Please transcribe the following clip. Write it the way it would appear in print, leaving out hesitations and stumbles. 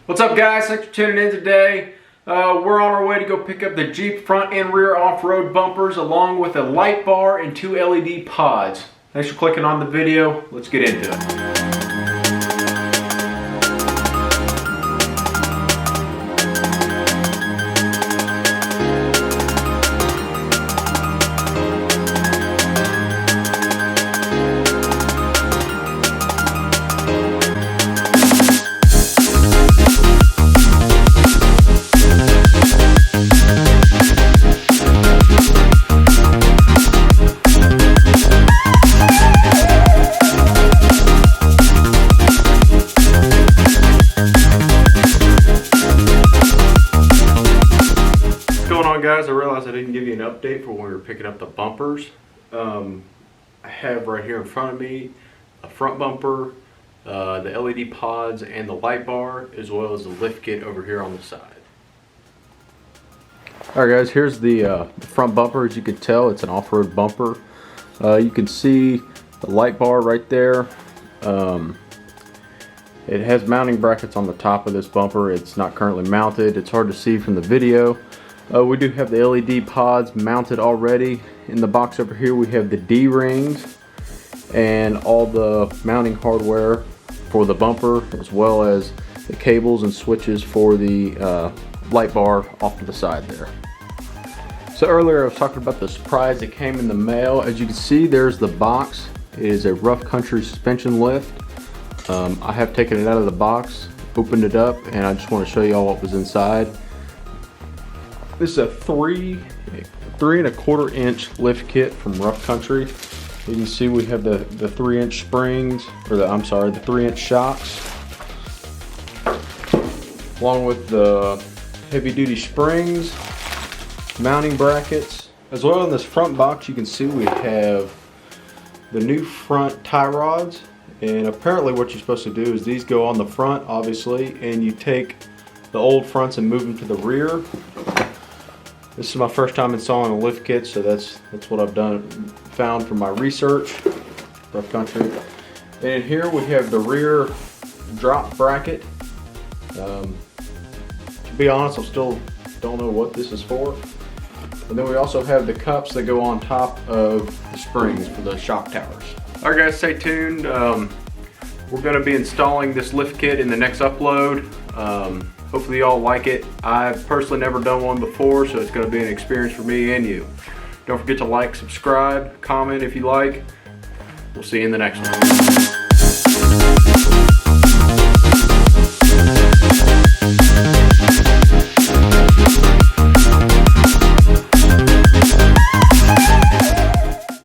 What's up, guys? Thanks for tuning in today. We're on our way to go pick up the Jeep front and rear off-road bumpers along with a light bar and 2 LED pods. Thanks for clicking on the video. Let's get into it. Guys, I realized I didn't give you an update for when we were picking up the bumpers. I have right here in front of me a front bumper, the LED pods, and the light bar, as well as the lift kit over here on the side. Alright guys, here's the front bumper. As you can tell, it's an off-road bumper. You can see the light bar right there. It has mounting brackets on the top of this bumper. It's not currently mounted. It's hard to see from the video. We do have the LED pods mounted already. In the box over here we have the D-rings and all the mounting hardware for the bumper, as well as the cables and switches for the light bar off to the side there. So earlier I was talking about the surprise that came in the mail. As you can see, there's the box. It is a Rough Country suspension lift. I have taken it out of the box, opened it up, and I just want to show you all what was inside. This is a 3.25 inch lift kit from Rough Country. You can see we have the 3-inch springs, or the 3-inch shocks, along with the heavy duty springs, mounting brackets. As well, in this front box you can see we have the new front tie rods, and apparently what you're supposed to do is these go on the front, obviously, and you take the old fronts and move them to the rear. This is my first time installing a lift kit, so that's what I've found from my research. Rough Country. And here we have the rear drop bracket. To be honest, I still don't know what this is for. And then we also have the cups that go on top of the springs for the shock towers. Alright guys, stay tuned. We're going to be installing this lift kit in the next upload. Hopefully y'all like it. I've personally never done one before, so it's going to be an experience for me and you. Don't forget to like, subscribe, comment if you like. We'll see you in the next one.